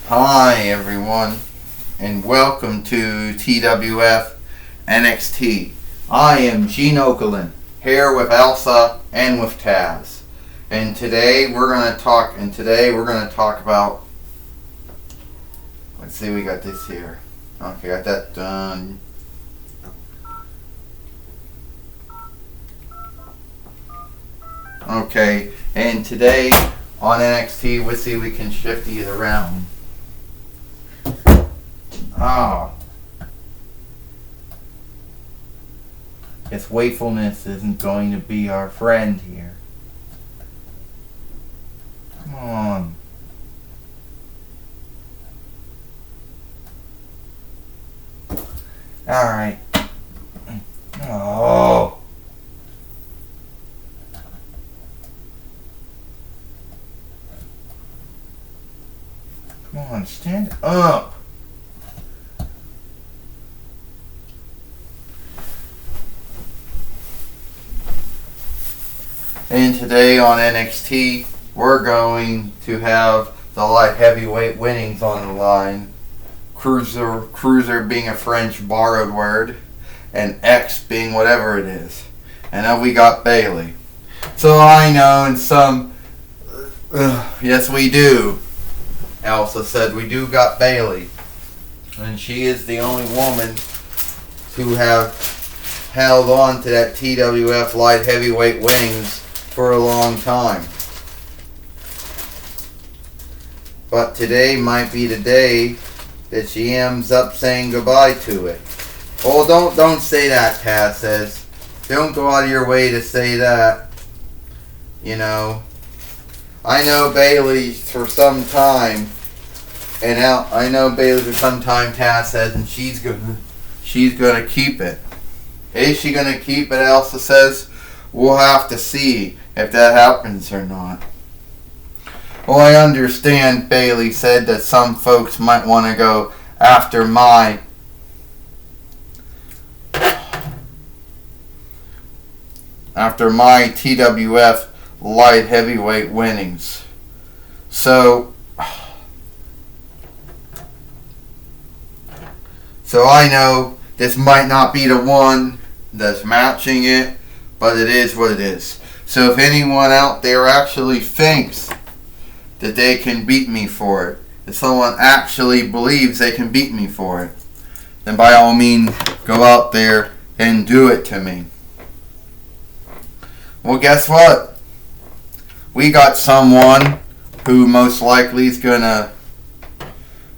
Hi everyone, and welcome to TWF NXT. I am Gene Okerlund, here with Elsa and with Taz. And today we're gonna talk about, let's see, we got this here. Okay, got that done. Okay, and today on NXT, let's see if we can shift these around. Guess wakefulness isn't going to be our friend here. Come on. Alright. Oh. Come on, stand up. And today on NXT, we're going to have the light heavyweight winnings on the line. Cruiser being a French borrowed word, and X being whatever it is. And then we got Bayley. So I know in some, yes we do. Elsa said we do got Bayley, and she is the only woman to have held on to that TWF light heavyweight winnings for a long time. But today might be the day that she ends up saying goodbye to it. Oh, don't say that, Taz says. Don't go out of your way to say that. You know, I know Bayley for some time, and I know Bayley for some time, Taz says, and she's gonna keep it. Is she gonna keep it? Elsa says. We'll have to see if that happens or not. Well, I understand Bayley said that some folks might want to go after my TWF light heavyweight winnings. So I know this might not be the one that's matching it, but it is what it is. So if anyone out there actually thinks that they can beat me for it, if someone actually believes they can beat me for it, then by all means go out there and do it to me. Well, guess what? We got someone who most likely is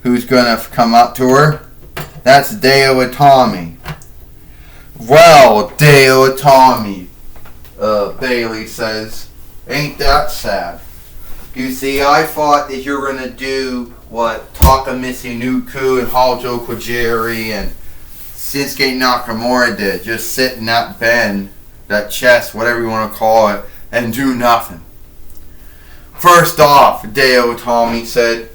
who's gonna come up to her. That's Deo Itami. Well, Deo Itami, Bayley says, ain't that sad? You see, I thought that you were going to do what Taka Michinoku and Hajo Kojiri and Shinsuke Nakamura did. Just sit in that bend, that chest, whatever you want to call it, and do nothing. First off, Deo Itami said,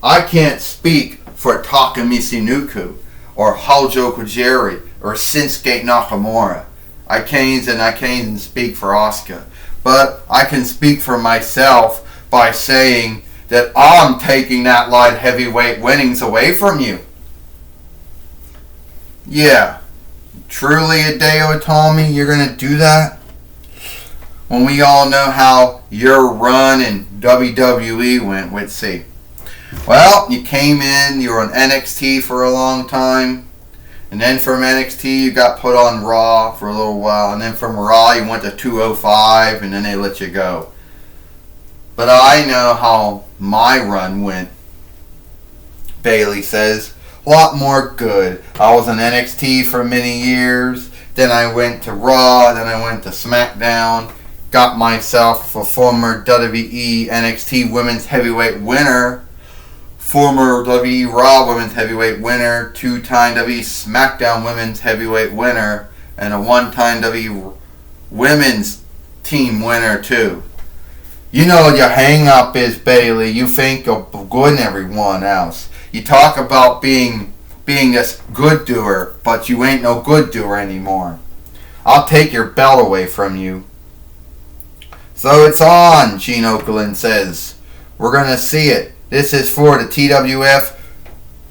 I can't speak for Taka Michinoku or Hajo Kojiri or Shinsuke Nakamura. I can't even speak for Asuka. But I can speak for myself by saying that I'm taking that light heavyweight winnings away from you. Yeah. Truly, Hideo Itami, you're going to do that? When we all know how your run in WWE went, let's see. Well, you came in, you were on NXT for a long time. And then from NXT, you got put on Raw for a little while. And then from Raw, you went to 205, and then they let you go. But I know how my run went, Bayley says. A lot more good. I was on NXT for many years. Then I went to Raw. Then I went to SmackDown. Got myself a former WWE NXT Women's Heavyweight winner. Former WWE Raw Women's Heavyweight winner, 2-time WWE SmackDown Women's Heavyweight winner, and a 1-time WWE Women's Team winner too. You know what your hang-up is, Bayley. You think of good and everyone else. You talk about being this good doer, but you ain't no good doer anymore. I'll take your belt away from you. So it's on, Gene Okerlund says. We're going to see it. This is for the TWF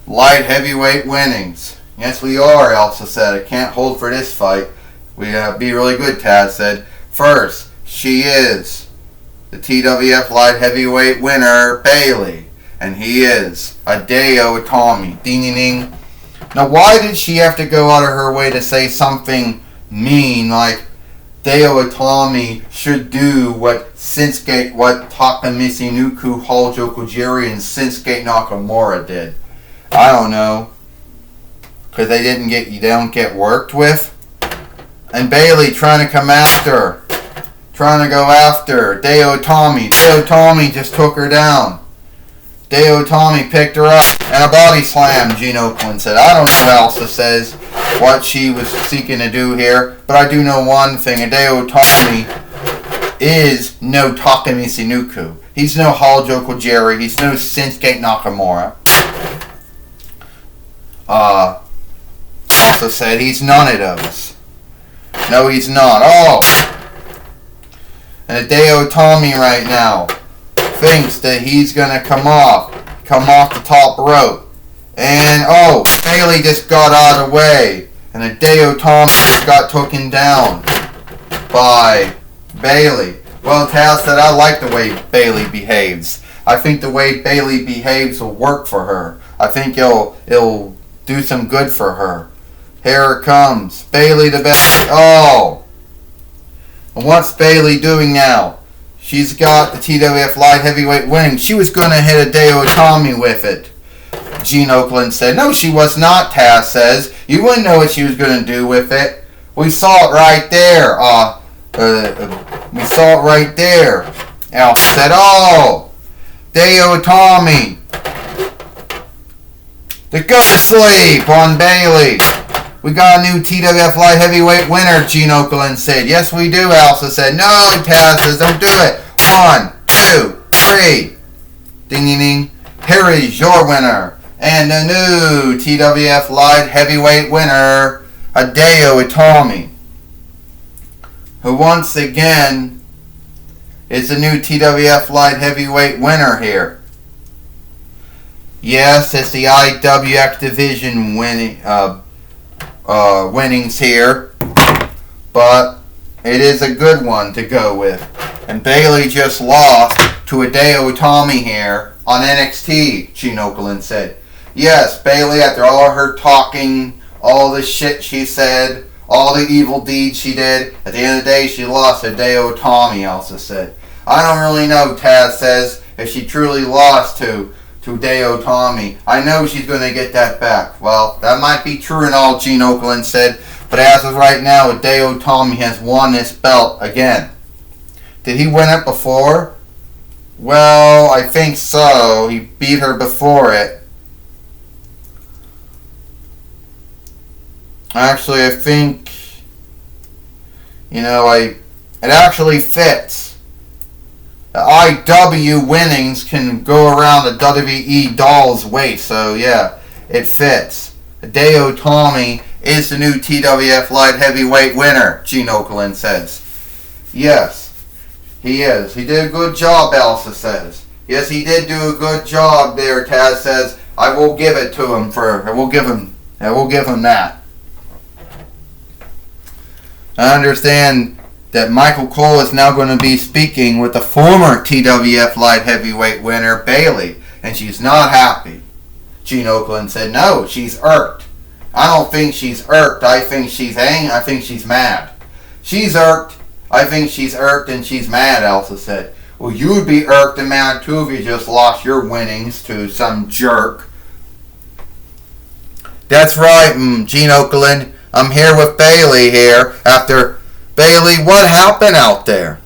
light heavyweight winnings. Yes, we are, Elsa said. I can't hold for this fight. We be really good, Taz said. First, she is the TWF light heavyweight winner, Bayley. And he is Hideo Itami. Ding, ding, ding. Now, why did she have to go out of her way to say something mean like Hideo Itami should do what Takamichi Nuku, Hojo Kojiri, and Shinsuke Nakamura did? I don't know. Because they don't get worked with. And Bayley trying to come after. Trying to go after Hideo Itami. Hideo Itami just took her down. Hideo Itami picked her up and a body slam, Gene Okerlund said. I don't know what Elsa says, what she was seeking to do here, but I do know one thing. Hideo Itami is no Takamichi Nuku. He's no Hojo Kojiri. He's no Shinsuke Nakamura. Also said he's none of those. No, he's not. Oh! And Hideo Itami right now thinks that he's going to come off the top rope. And, oh, Bayley just got out of the way. And Hideo Itami just got taken down by Bayley. Well, Taz said, I like the way Bayley behaves. I think the way Bayley behaves will work for her. I think it'll do some good for her. Here it comes. Bayley to Bayley. Oh! And what's Bayley doing now? She's got the TWF light heavyweight winning. She was going to hit Hideo Itami with it. Gene Okerlund said, no, she was not, Taz says. You wouldn't know what she was going to do with it. We saw it right there. We saw it right there. Al said, oh, Hideo Itami. To go to sleep on Bayley. We got a new TWF light heavyweight winner, Gene Okerlund said. Yes, we do, Elsa said. No, Taz says, don't do it. 1, 2, 3. Ding, ding, ding. Here is your winner. And the new TWF light heavyweight winner, Hideo Itami. Who once again is the new TWF light heavyweight winner here. Yes, it's the IWX division winnings here, but it is a good one to go with. And Bayley just lost to Hideo Itami here on NXT, Gene Okerlund said. Yes, Bayley, after all her talking, all the shit she said, all the evil deeds she did, at the end of the day she lost to Hideo Itami, Elsa said. I don't really know, Taz says, if she truly lost to Hideo Itami. I know she's going to get that back. Well, that might be true and all, Gene Okerlund said, but as of right now, Hideo Itami has won this belt again. Did he win it before? Well, I think so. He beat her before it. Actually, I think, it actually fits. The IW winnings can go around the WWE doll's waist, so yeah, it fits. Hideo Itami is the new TWF light heavyweight winner, Gene Okerlund says. Yes, he is. He did a good job, Elsa says. Yes, he did do a good job there, Taz says. I will give it to him we'll give him that. I understand that Michael Cole is now going to be speaking with the former TWF light heavyweight winner, Bayley, and she's not happy. Gene Okerlund said, no, she's irked. I don't think she's irked. I think she's angry. I think she's mad. She's irked. I think she's irked and she's mad, Elsa said. Well, you would be irked and mad too if you just lost your winnings to some jerk. That's right, Gene Okerlund. I'm here with Bayley here after... Bayley, what happened out there?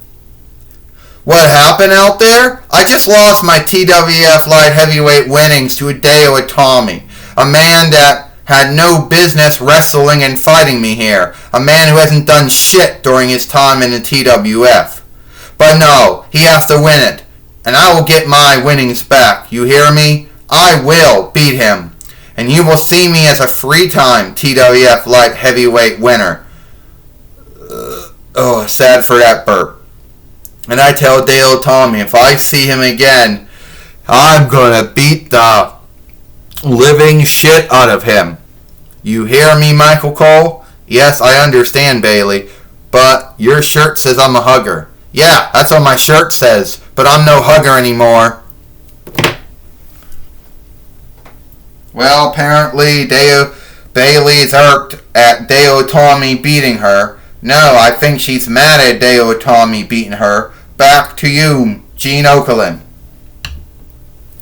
What happened out there? I just lost my TWF light heavyweight winnings to Hideo Itami, a man that had no business wrestling and fighting me here, a man who hasn't done shit during his time in the TWF. But no, he has to win it, and I will get my winnings back. You hear me? I will beat him, and you will see me as a three-time TWF light heavyweight winner. Oh, sad for that burp. And I tell Hideo Itami, if I see him again, I'm gonna beat the living shit out of him. You hear me, Michael Cole? Yes, I understand, Bayley. But your shirt says I'm a hugger. Yeah, that's what my shirt says. But I'm no hugger anymore. Well, apparently Bayley's irked at Deo Tommy beating her. No, I think she's mad at Deo Tommy beating her. Back to you, Gene Okerlund.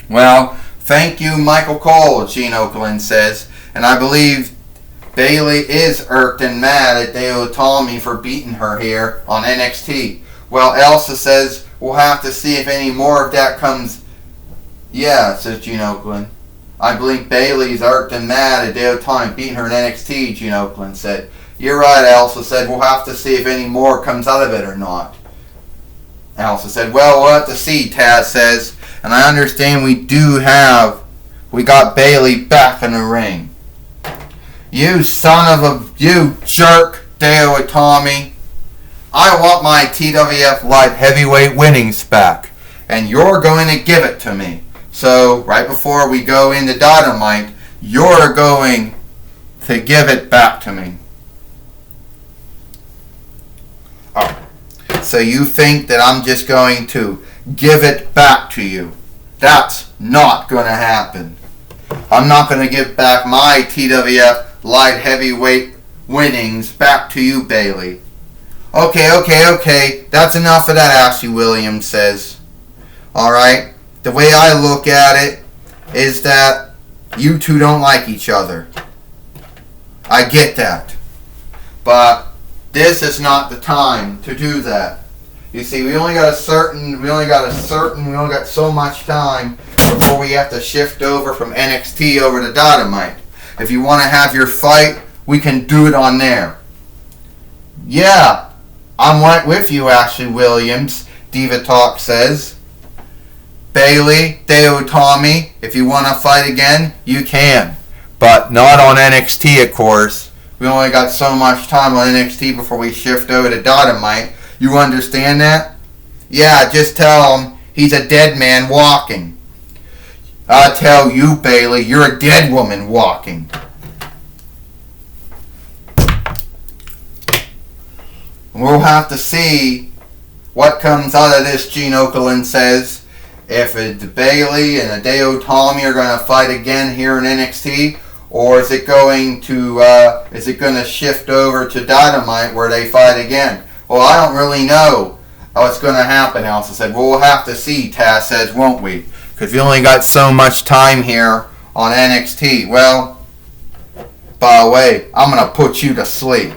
Well, thank you, Michael Cole, Gene Okerlund says. And I believe Bayley is irked and mad at Deo Tommy for beating her here on NXT. Well, Elsa says we'll have to see if any more of that comes. Yeah, says Gene Okerlund. I believe Bayley's irked and mad at Deo Tommy beating her in NXT, Gene Okerlund said. You're right, Elsa said. We'll have to see if any more comes out of it or not. Elsa said, well, we'll have to see, Taz says. And I understand we got Bayley back in the ring. You you jerk, Deo Tommy. I want my TWF Light Heavyweight winnings back. And you're going to give it to me. So, right before we go into Dynamite, you're going to give it back to me. Oh. So you think that I'm just going to give it back to you. That's not going to happen. I'm not going to give back my TWF Light Heavyweight winnings back to you, Bayley. Okay. That's enough of that, Ashley Williams says. Alright? The way I look at it is that you two don't like each other. I get that. But this is not the time to do that. You see, we only got so much time before we have to shift over from NXT over to Dynamite. If you want to have your fight, we can do it on there. Yeah, I'm right with you, Ashley Williams, Diva Talk says. Bayley, Deo Tommy, if you want to fight again, you can. But not on NXT, of course. We only got so much time on NXT before we shift over to Dynamite. You understand that? Yeah, just tell him he's a dead man walking. I tell you, Bayley, you're a dead woman walking. We'll have to see what comes out of this, Gene Okerlund says. If Bayley and Deo Tommy are going to fight again here in NXT, or is it going to shift over to Dynamite where they fight again? Well, I don't really know what's going to happen, Elsa said. Well, we'll have to see, Taz says, won't we? Because we only got so much time here on NXT. Well, by the way, I'm going to put you to sleep.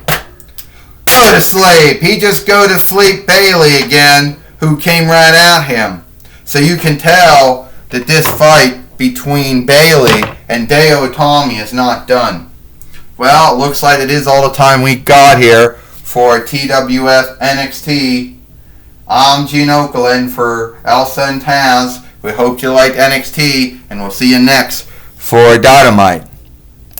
Go to sleep. He just go to sleep, Bayley again, who came right at him. So you can tell that this fight between Bayley and Deo Tommy is not done. Well, it looks like it is all the time we got here for TWF NXT. I'm Gene Okerlund for Elsa and Taz. We hope you liked NXT, and we'll see you next for Dynamite.